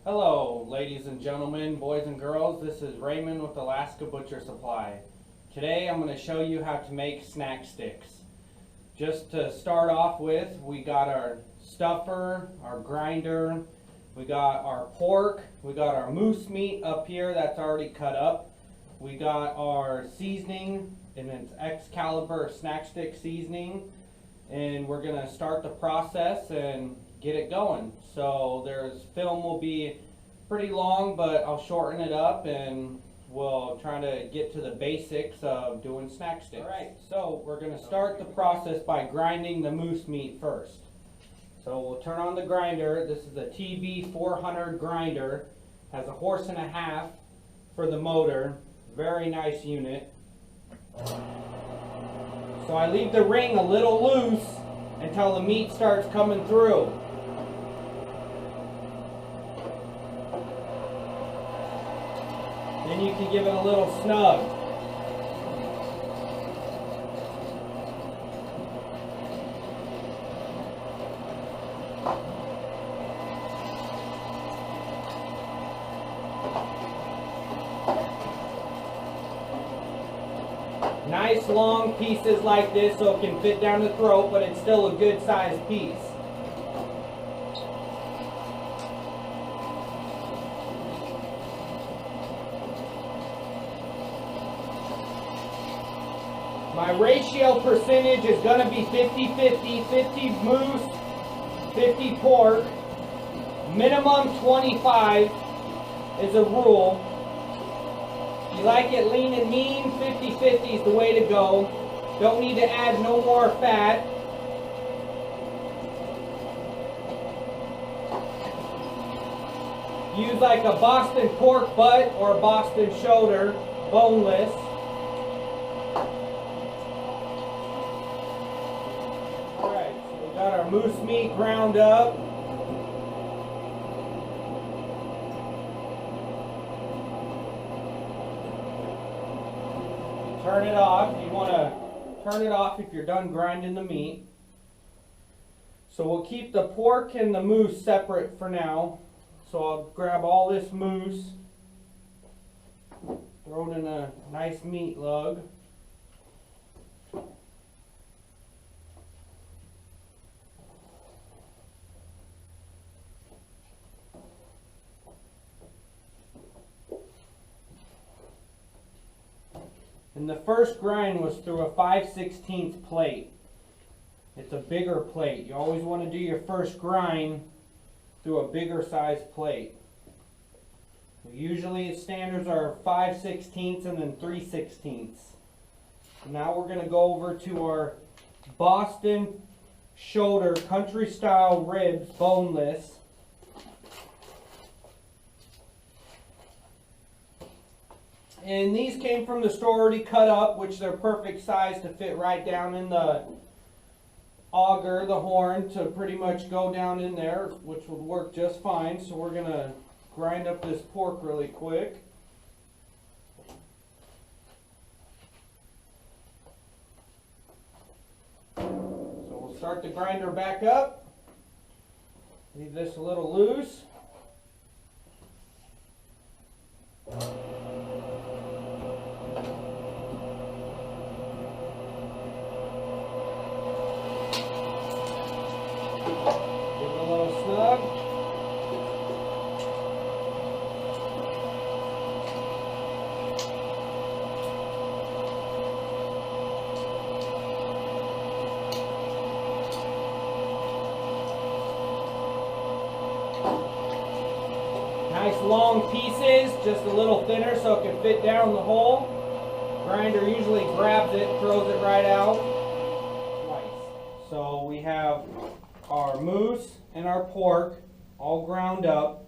Hello, ladies and gentlemen, boys and girls. This is Raymond with Alaska Butcher Supply. Today I'm going to show you how to make snack sticks. Just to start off with, we got our stuffer, our grinder, we got our pork, we got our moose meat up here that's already cut up. We got our seasoning, and it's Excalibur snack stick seasoning. And we're going to start the process and get it going. So there's film will be pretty long, but I'll shorten it up and we'll try to get to the basics of doing snack sticks. Alright, so we're going to start the process by grinding the moose meat first. So we'll turn on the grinder. This is a TB 400 grinder. Has a horse and a half for the motor. Very nice unit. So I leave the ring a little loose until the meat starts coming through. Then you can give it a little snug. Nice long pieces like this so it can fit down the throat, but it's still a good sized piece. My ratio percentage is going to be 50-50, 50 moose, 50 pork. Minimum 25 is a rule. If you like it lean and mean, 50-50 is the way to go. Don't need to add no more fat. Use like a Boston pork butt or a Boston shoulder, boneless. Alright, so we got our moose meat ground up. Turn it off. You want to turn it off if you're done grinding the meat. So we'll keep the pork and the moose separate for now. So I'll grab all this moose, throw it in a nice meat lug. And the first grind was through a 5/16 plate. It's a bigger plate. You always want to do your first grind through a bigger size plate. Usually standards are 5/16 and then 3/16. Now we're going to go over to our Boston shoulder country style ribs, boneless. And these came from the store already cut up, which they're perfect size to fit right down in the auger, the horn, to pretty much go down in there, which would work just fine. So we're going to grind up this pork really quick. So we'll start the grinder back up. Leave this a little loose. Nice long pieces, just a little thinner so it can fit down the hole. Grinder usually grabs it, throws it right out. Twice. So we have our moose and our pork all ground up.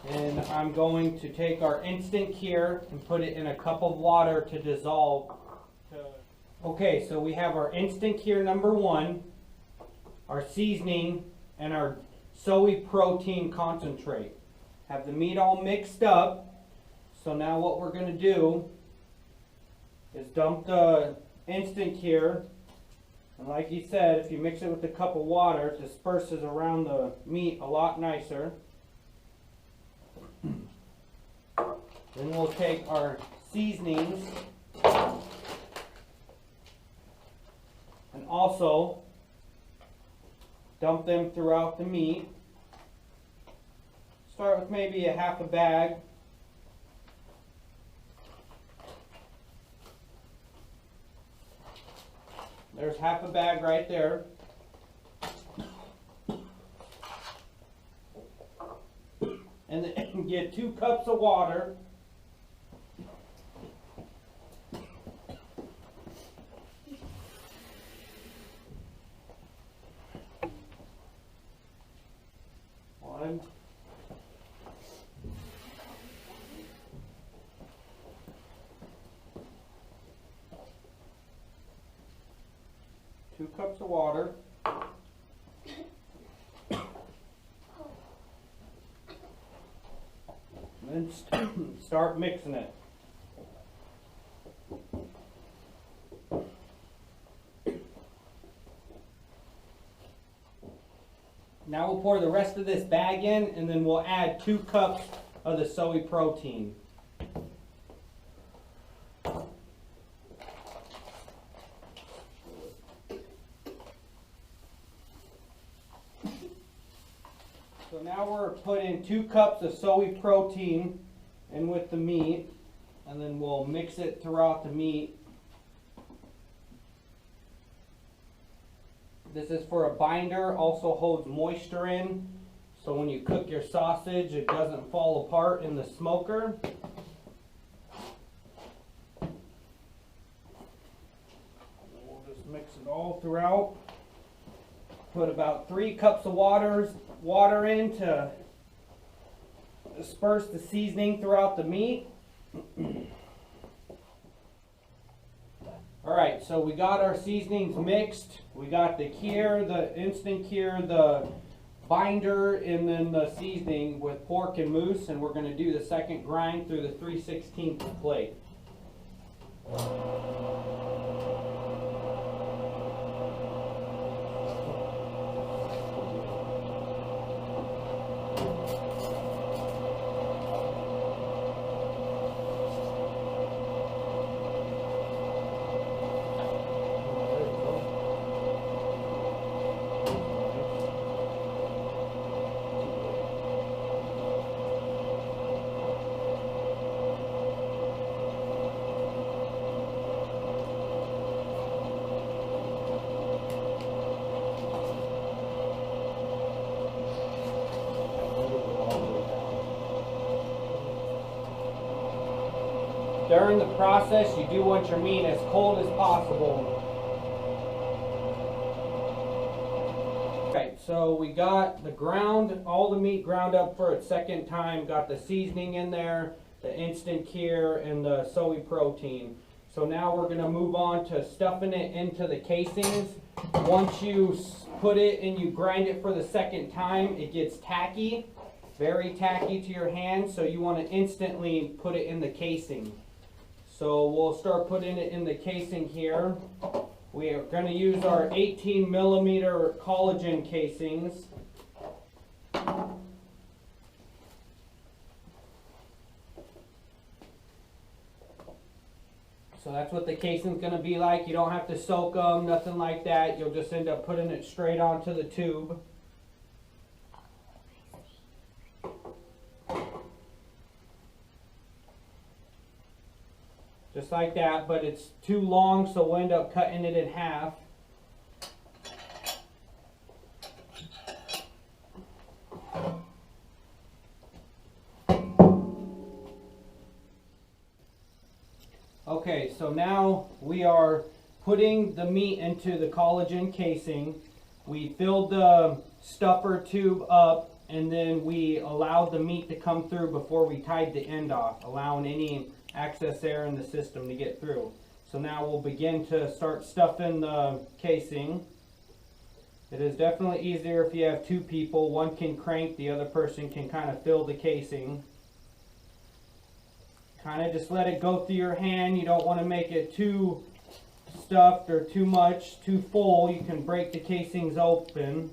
And I'm going to take our instant cure and put it in a cup of water to dissolve. Okay, so we have our instant cure number 1, our seasoning, and our soy protein concentrate. Have the meat all mixed up. So now what we're going to do is dump the instant cure. And like he said, if you mix it with a cup of water, it disperses around the meat a lot nicer. Then we'll take our seasonings and also dump them throughout the meat. Start with maybe a half a bag. There's half a bag right there. And then get 2 cups of water. One. 2 cups of water. And then start mixing it. Now we'll pour the rest of this bag in, and then we'll add 2 cups of the soy protein. So now we're putting 2 cups of soy protein in with the meat, and then we'll mix it throughout the meat. This is for a binder, also holds moisture in, so when you cook your sausage it doesn't fall apart in the smoker. We'll just mix it all throughout. Put about 3 cups of water in to disperse the seasoning throughout the meat. Alright, so we got our seasonings mixed. We got the cure, the instant cure, the binder, and then the seasoning with pork and moose, and we're going to do the second grind through the 3/16 plate. During the process, you do want your meat as cold as possible. Okay, so we got all the meat ground up for its second time, got the seasoning in there, the instant cure, and the soy protein. So now we're going to move on to stuffing it into the casings. Once you put it and you grind it for the second time, it gets tacky, very tacky to your hand, so you want to instantly put it in the casing. So we'll start putting it in the casing here. We are going to use our 18 millimeter collagen casings. So that's what the casing's going to be like. You don't have to soak them, nothing like that. You'll just end up putting it straight onto the tube. Just like that, but it's too long, so we'll end up cutting it in half. Okay, so now we are putting the meat into the collagen casing. We filled the stuffer tube up, and then we allowed the meat to come through before we tied the end off, allowing any excess air in the system to get through. So now we'll begin to start stuffing the casing. It is definitely easier if you have 2 people. One can crank, the other person can kind of fill the casing. Kind of just let it go through your hand. You don't want to make it too stuffed or too much, too full. You can break the casings open.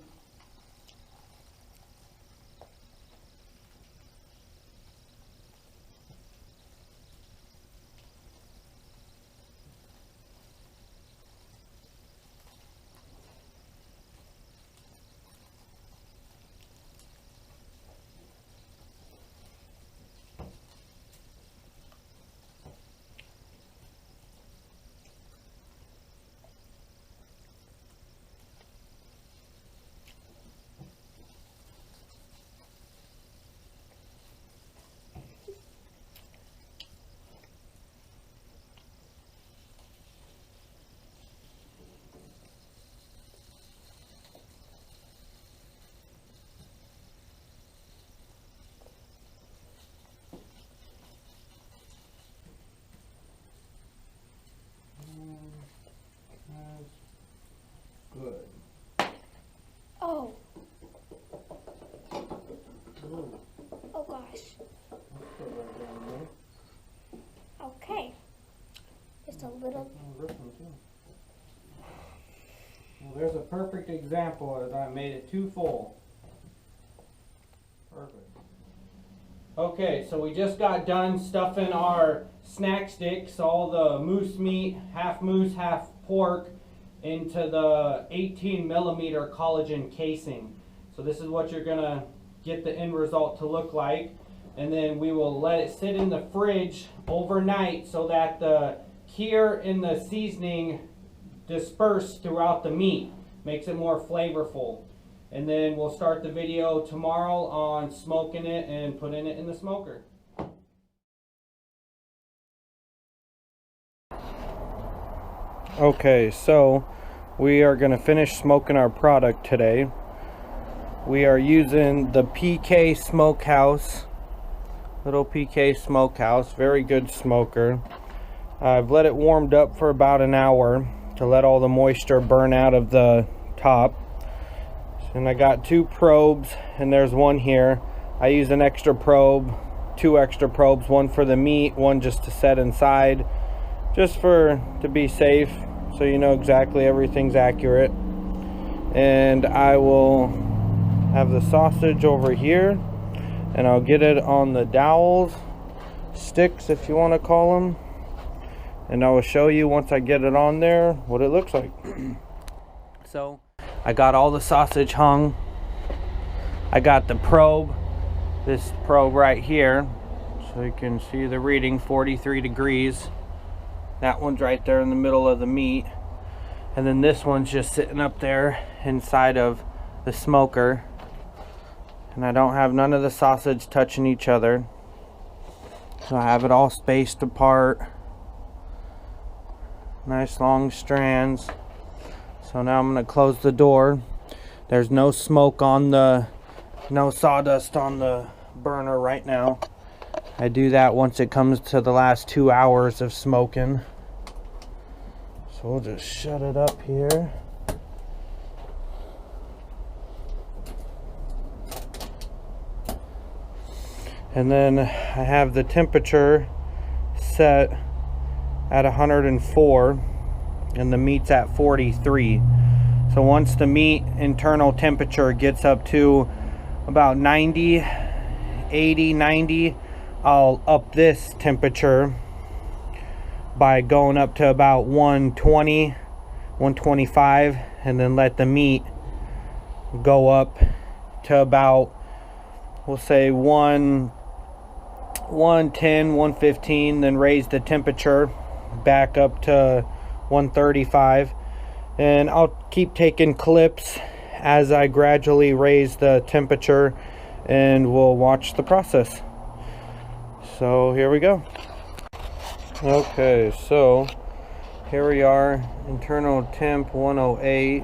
There's a perfect example as I made it too full. Perfect. Okay, so we just got done stuffing our snack sticks, all the moose meat, half moose, half pork, into the 18mm collagen casing. So this is what you're gonna get the end result to look like. And then we will let it sit in the fridge overnight so that the cure in the seasoning disperse throughout the meat, makes it more flavorful. And then we'll start the video tomorrow on smoking it and putting it in the smoker. Okay, so we are going to finish smoking our product today. We are using the PK Smokehouse, little PK Smokehouse, very good smoker. I've let it warmed up for about an hour to let all the moisture burn out of the top. And I got 2 probes, and there's one here. I use an extra probe, 2 extra probes, one for the meat, one just to set inside, just to be safe, so you know exactly everything's accurate. And I will have the sausage over here, and I'll get it on the dowels, sticks if you want to call them, and I will show you once I get it on there what it looks like. So I got all the sausage hung. I got the probe, this probe right here, so you can see the reading, 43 degrees. That one's right there in the middle of the meat. And then this one's just sitting up there inside of the smoker. And I don't have none of the sausage touching each other. So I have it all spaced apart. Nice long strands. So now I'm going to close the door. There's no smoke on no sawdust on the burner right now. I do that once it comes to the last 2 hours of smoking. So we'll just shut it up here. And then I have the temperature set at 104 and the meat's at 43. So once the meat internal temperature gets up to about 90, 80, 90, I'll up this temperature by going up to about 120, 125, and then let the meat go up to about, we'll say 110, 115, then raise the temperature back up to 135. And I'll keep taking clips as I gradually raise the temperature, and we'll watch the process. So here we go. Okay, so here we are, internal temp 108,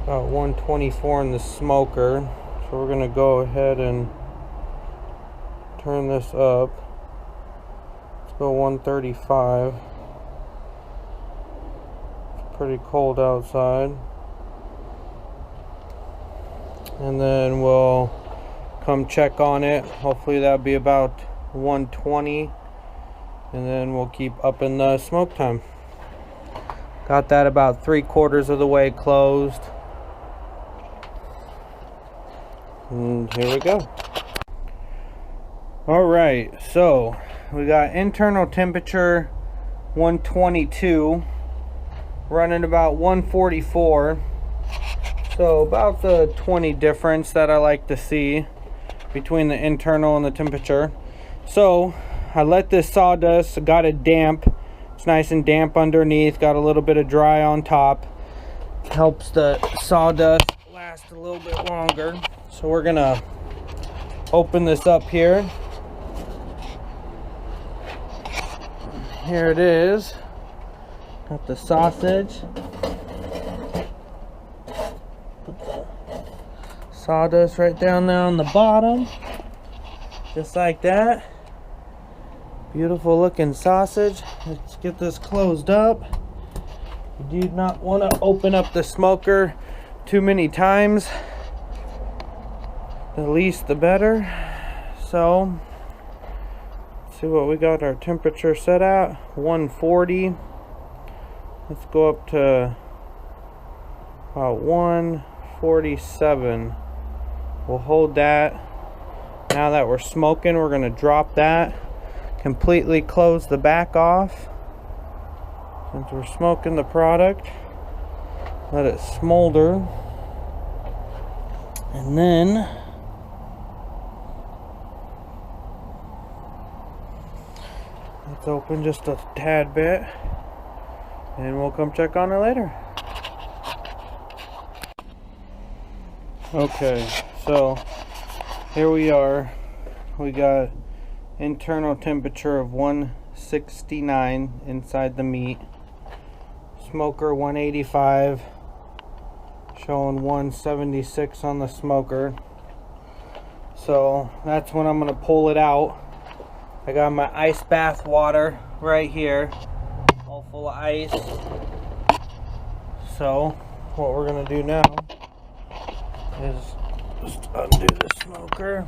about 124 in the smoker. So we're gonna go ahead and turn this up. Let's go 135. It's pretty cold outside. And then we'll come check on it. Hopefully that'll be about 120. And then we'll keep upping the smoke time. Got that about 3/4 of the way closed. And here we go. Alright, so we got internal temperature 122, running about 144. So about the 20 difference that I like to see between the internal and the temperature. So I let this sawdust, got it damp. It's nice and damp underneath, got a little bit of dry on top. Helps the sawdust last a little bit longer. So we're gonna open this up here. Here it is. Got the sausage. Put the sawdust right down there on the bottom. Just like that. Beautiful looking sausage. Let's get this closed up. You do not want to open up the smoker too many times. The least the better. So let's see what we got our temperature set at. 140. Let's go up to about 147. We'll hold that. Now that we're smoking, we're going to drop that. Completely close the back off. Since we're smoking the product, let it smolder. And then let's open just a tad bit, and we'll come check on it later. Okay, so here we are. We got internal temperature of 169 inside the meat. Smoker 185, showing 176 on the smoker. So that's when I'm gonna pull it out. I got my ice bath water right here, all full of ice. So what we're gonna do now is just undo the smoker,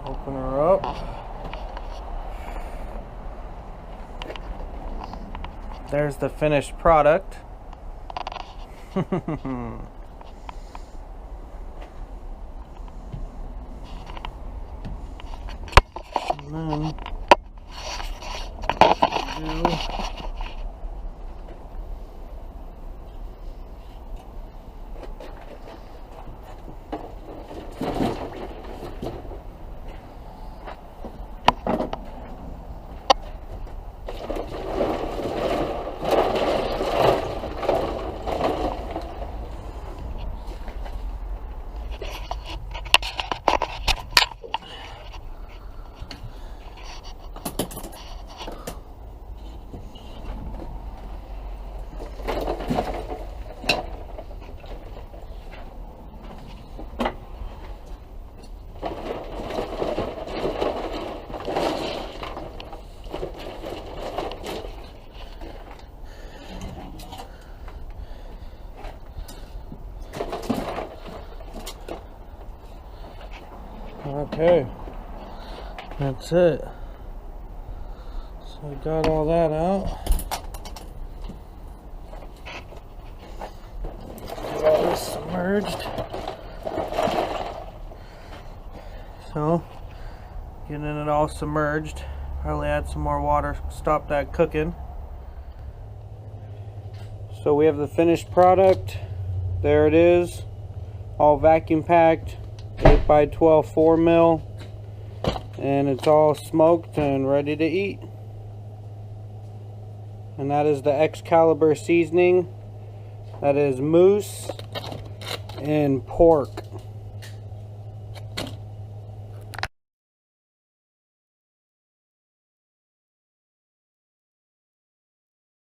open her up. There's the finished product. And then okay, that's it. So I got all that out. Get all this submerged. So, getting it all submerged. Probably add some more water, stop that cooking. So we have the finished product. There it is, all vacuum packed. 8x12 4mm, and it's all smoked and ready to eat. And that is the Excalibur seasoning. That is moose and pork.